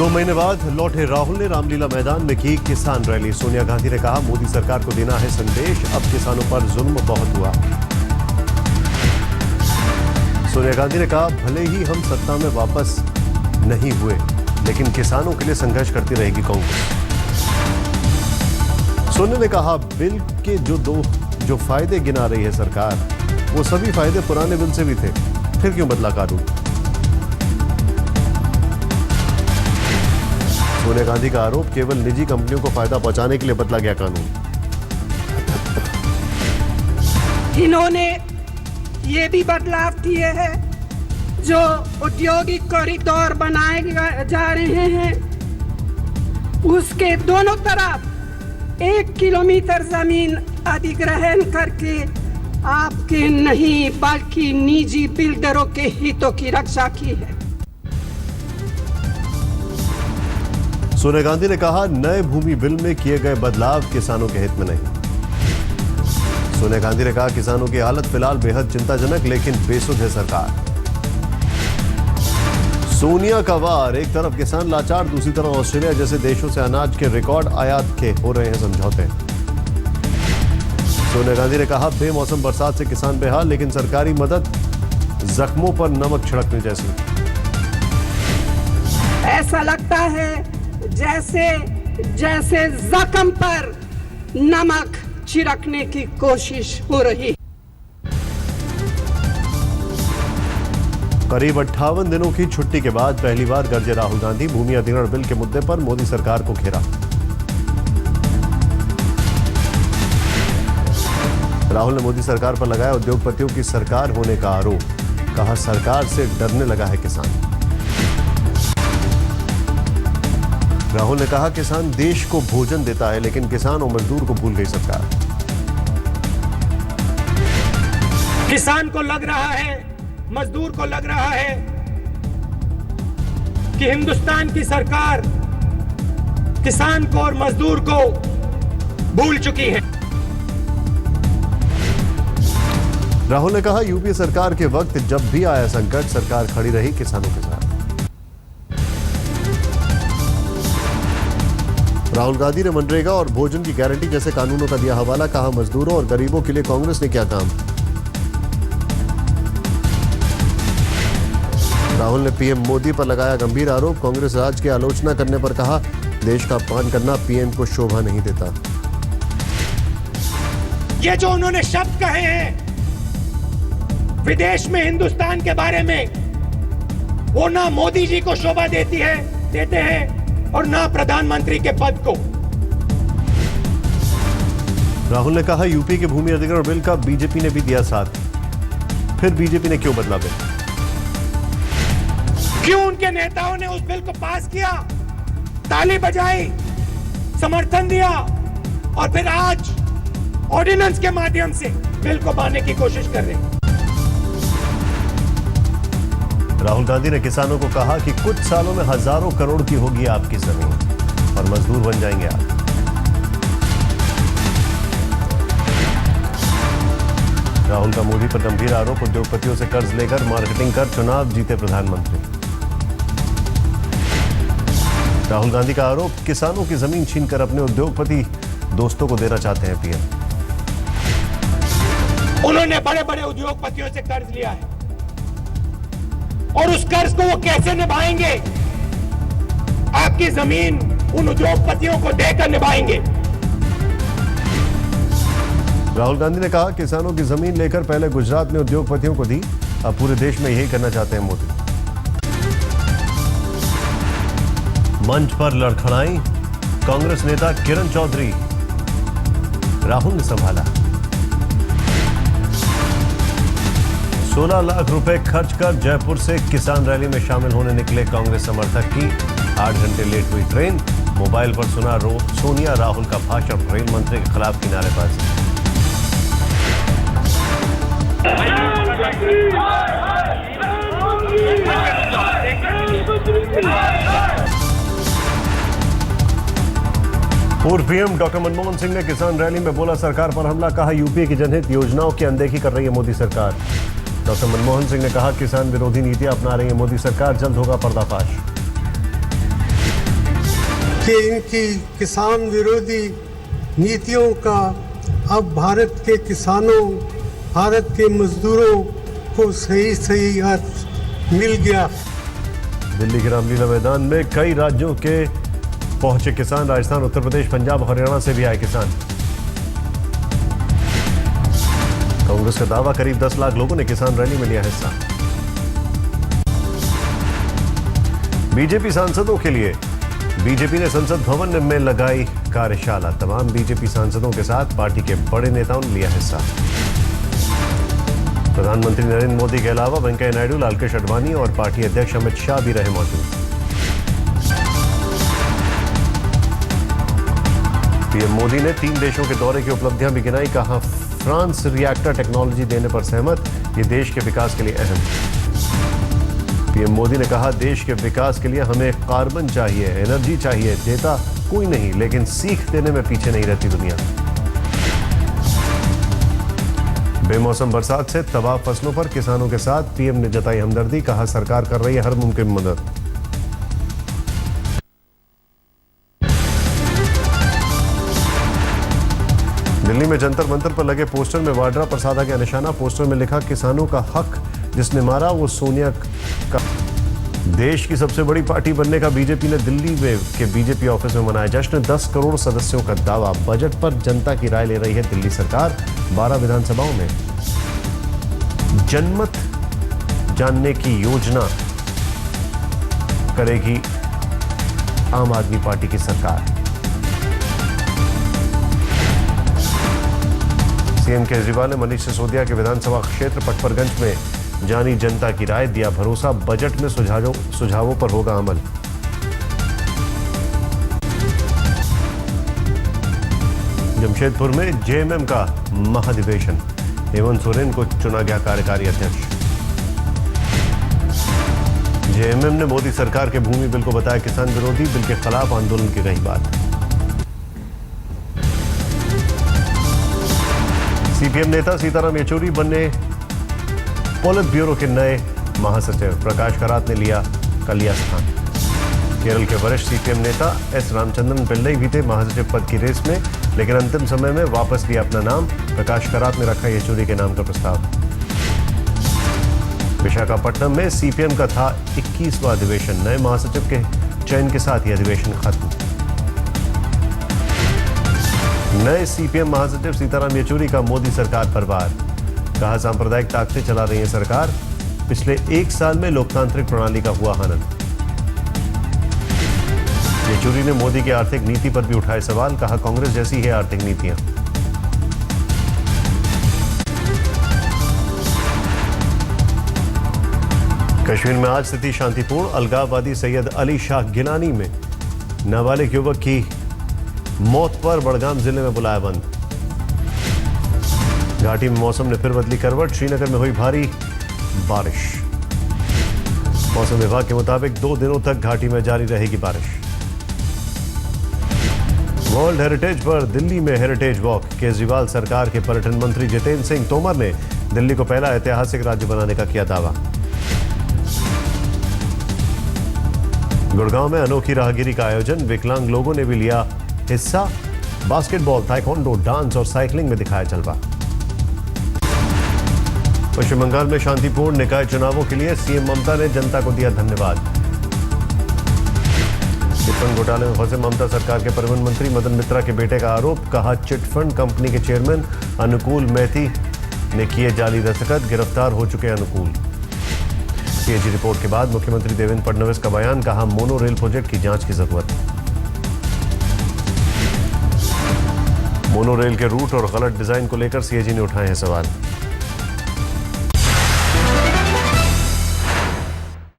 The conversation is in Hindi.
2 महीने बाद लौटे राहुल ने रामलीला मैदान में की किसान रैली। सोनिया गांधी ने कहा, मोदी सरकार को देना है संदेश, अब किसानों पर जुल्म बहुत हुआ। सोनिया गांधी ने कहा, भले ही हम सत्ता में वापस नहीं हुए, लेकिन किसानों के लिए संघर्ष करती रहेगी कांग्रेस। सोनिया ने कहा, बिल के जो फायदे गिना रही है सरकार, वो सभी फायदे पुराने बिल से भी थे, फिर क्यों बदला कानून। सोनिया गांधी का आरोप, केवल निजी कंपनियों को फायदा पहुंचाने के लिए बदला गया कानून। इन्होंने ये भी बदलाव किए हैं, जो औद्योगिक कॉरिडोर बनाए जा रहे हैं, उसके दोनों तरफ 1 किलोमीटर जमीन अधिग्रहण करके आपके नहीं बल्कि निजी बिल्डरों के हितों की रक्षा की है। सोनिया गांधी ने कहा, नए भूमि बिल में किए गए बदलाव किसानों के हित में नहीं। सोनिया गांधी ने कहा, किसानों की हालत फिलहाल बेहद चिंताजनक, लेकिन बेसुध है सरकार। सोनिया का वार, एक तरफ किसान लाचार, दूसरी तरफ ऑस्ट्रेलिया जैसे देशों से अनाज के रिकॉर्ड आयात के हो रहे हैं समझौते। सोनिया गांधी ने कहा, बेमौसम बरसात से किसान बेहाल, लेकिन सरकारी मदद जख्मों पर नमक छिड़कने जैसी। ऐसा लगता है जैसे जख्म पर नमक छिड़कने की कोशिश हो रही। करीब 58 दिनों की छुट्टी के बाद पहली बार गरजे राहुल गांधी। भूमि अधिग्रहण बिल के मुद्दे पर मोदी सरकार को घेरा। राहुल ने मोदी सरकार पर लगाया उद्योगपतियों की सरकार होने का आरोप। कहा, सरकार से डरने लगा है किसान। राहुल ने कहा, किसान देश को भोजन देता है, लेकिन किसान और मजदूर को भूल गई सरकार। किसान को लग रहा है, मजदूर को लग रहा है कि हिंदुस्तान की सरकार किसान को और मजदूर को भूल चुकी है। राहुल ने कहा, यूपीए सरकार के वक्त जब भी आया संकट, सरकार खड़ी रही किसानों के साथ। राहुल गांधी ने मनरेगा और भोजन की गारंटी जैसे कानूनों का दिया हवाला। कहा, मजदूरों और गरीबों के लिए कांग्रेस ने क्या काम। राहुल ने पीएम मोदी पर लगाया गंभीर आरोप। कांग्रेस राज की आलोचना करने पर कहा, देश का अपमान करना पीएम को शोभा नहीं देता। ये जो उन्होंने शब्द कहे हैं विदेश में हिंदुस्तान के बारे में, वो ना मोदी जी को शोभा देते हैं और ना प्रधानमंत्री के पद को। राहुल ने कहा, यूपी के भूमि अधिग्रहण बिल का बीजेपी ने भी दिया साथ, फिर बीजेपी ने क्यों बदला बिल। क्यों उनके नेताओं ने उस बिल को पास किया, ताली बजाई, समर्थन दिया, और फिर आज ऑर्डिनेंस के माध्यम से बिल को बांधने की कोशिश कर रहे हैं। राहुल गांधी ने किसानों को कहा कि कुछ सालों में हजारों करोड़ की होगी आपकी जमीन और मजदूर बन जाएंगे आप। राहुल का मोदी पर गंभीर आरोप, उद्योगपतियों से कर्ज लेकर मार्केटिंग कर चुनाव जीते प्रधानमंत्री। राहुल गांधी का आरोप, किसानों की जमीन छीनकर अपने उद्योगपति दोस्तों को देना चाहते हैं पीएम। उन्होंने बड़े बड़े उद्योगपतियों से कर्ज लिया है और उस कर्ज को वो कैसे निभाएंगे। आपकी जमीन उन उद्योगपतियों को देकर निभाएंगे। राहुल गांधी ने कहा, किसानों की जमीन लेकर पहले गुजरात में उद्योगपतियों को दी, अब पूरे देश में यही करना चाहते हैं मोदी। मंच पर लड़खड़ाई कांग्रेस नेता किरण चौधरी। राहुल ने संभाला। 16 लाख रुपए खर्च कर जयपुर से किसान रैली में शामिल होने निकले कांग्रेस समर्थक की 8 घंटे लेट हुई ट्रेन। मोबाइल पर सुना सोनिया राहुल का भाषण, रेल मंत्री के खिलाफ की नारेबाजी। पूर्व पीएम डॉक्टर मनमोहन सिंह ने किसान रैली में बोला, सरकार पर हमला। कहा, यूपीए की जनहित योजनाओं की अनदेखी कर रही है मोदी सरकार। डॉक्टर मनमोहन सिंह ने कहा, किसान विरोधी नीतियां अपना रही है मोदी सरकार, जल्द होगा पर्दाफाश। कि इनकी किसान विरोधी नीतियों का अब भारत के किसानों, भारत के मजदूरों को सही अर्थ मिल गया। दिल्ली के रामलीला मैदान में कई राज्यों के पहुंचे किसान। राजस्थान, उत्तर प्रदेश, पंजाब, हरियाणा से भी आए किसान। कांग्रेस का दावा, करीब 10 लाख लोगों ने किसान रैली में लिया हिस्सा। बीजेपी सांसदों के लिए बीजेपी ने संसद भवन में लगाई कार्यशाला। तमाम बीजेपी सांसदों के साथ पार्टी के बड़े नेताओं ने लिया हिस्सा। प्रधानमंत्री नरेंद्र मोदी के अलावा वेंकैया नायडू, लालकृष्ण आडवाणी और पार्टी अध्यक्ष अमित शाह भी रहे मौजूद। पीएम मोदी ने 3 देशों के दौरे की उपलब्धियां भी गिनाई। कहा, फ्रांस रिएक्टर टेक्नोलॉजी देने पर सहमत, ये देश के विकास के लिए अहम। पीएम मोदी ने कहा, देश के विकास के लिए हमें कार्बन चाहिए, एनर्जी चाहिए, देता कोई नहीं, लेकिन सीख देने में पीछे नहीं रहती दुनिया। बेमौसम बरसात से तबाह फसलों पर किसानों के साथ पीएम ने जताई हमदर्दी। कहा, सरकार कर रही है हर मुमकिन मदद। दिल्ली में जंतर मंतर पर लगे पोस्टर में वाड्रा प्रसादा का निशाना। पोस्टर में लिखा, किसानों का हक जिसने मारा वो सोनिया का। देश की सबसे बड़ी पार्टी बनने का बीजेपी ने दिल्ली के बीजेपी ऑफिस में मनाया जश्न। 10 करोड़ सदस्यों का दावा। बजट पर जनता की राय ले रही है दिल्ली सरकार। 12 विधानसभाओं में जनमत जानने की योजना करेगी आम आदमी पार्टी की सरकार। सीएम केजरीवाल ने मनीष सिसोदिया के विधानसभा क्षेत्र पटपरगंज में जानी जनता की राय। दिया भरोसा, बजट में सुझावों पर होगा अमल। जमशेदपुर में जेएमएम का महाधिवेशन। हेमंत सोरेन को चुना गया कार्यकारी अध्यक्ष। जेएमएम ने मोदी सरकार के भूमि बिल को बताया किसान विरोधी, बिल के खिलाफ आंदोलन की रही बात। सीपीएम नेता सीताराम येचुरी बने पोलित ब्यूरो के नए महासचिव। प्रकाश करात ने लिया स्थान। केरल के वरिष्ठ सीपीएम नेता एस रामचंद्रन पिल्लई भी थे महासचिव पद की रेस में, लेकिन अंतिम समय में वापस लिया अपना नाम। प्रकाश करात ने रखा येचुरी के नाम का प्रस्ताव। विशाखापट्टनम में सीपीएम का था 21वां अधिवेशन। नए महासचिव के चयन के साथ ही अधिवेशन खत्म। नए सीपीएम महासचिव सीताराम येचुरी का मोदी सरकार पर वार। कहा, सांप्रदायिक ताकतें चला रही है सरकार। पिछले 1 साल में लोकतांत्रिक प्रणाली का हुआ हनन। येचुरी ने मोदी की आर्थिक नीति पर भी उठाए सवाल। कहा, कांग्रेस जैसी है आर्थिक नीतियां। कश्मीर में आज स्थिति शांतिपूर्ण। अलगाववादी सैयद अली शाह गिलानी में नाबालिग युवक की मौत पर बड़गाम जिले में बुलाया बंद। घाटी में मौसम ने फिर बदली करवट। श्रीनगर में हुई भारी बारिश। मौसम विभाग के मुताबिक 2 दिनों तक घाटी में जारी रहेगी बारिश। वर्ल्ड हेरिटेज पर दिल्ली में हेरिटेज वॉक। केजरीवाल सरकार के पर्यटन मंत्री जितेंद्र सिंह तोमर ने दिल्ली को पहला ऐतिहासिक राज्य बनाने का किया दावा। गुड़गांव में अनोखी राहगिरी का आयोजन। विकलांग लोगों ने भी लिया हिस्सा। बास्केटबॉल, ताइक्वांडो, डांस और साइकिलिंग में दिखाया जलवा। पश्चिम बंगाल में शांतिपूर्ण निकाय चुनावों के लिए सीएम ममता ने जनता को दिया धन्यवाद। चिटफंड घोटाले में फंसे ममता सरकार के परिवहन मंत्री मदन मित्रा के बेटे का आरोप। कहा, चिटफंड कंपनी के चेयरमैन अनुकूल मैथी ने किए जाली दस्तखत। गिरफ्तार हो चुके अनुकूल। सीएजी रिपोर्ट के बाद मुख्यमंत्री देवेंद्र फडणवीस का बयान। कहा, मोनो रेल प्रोजेक्ट की जांच की जरूरत। मोनो रेल के रूट और गलत डिजाइन को लेकर सीएजी ने उठाए हैं सवाल।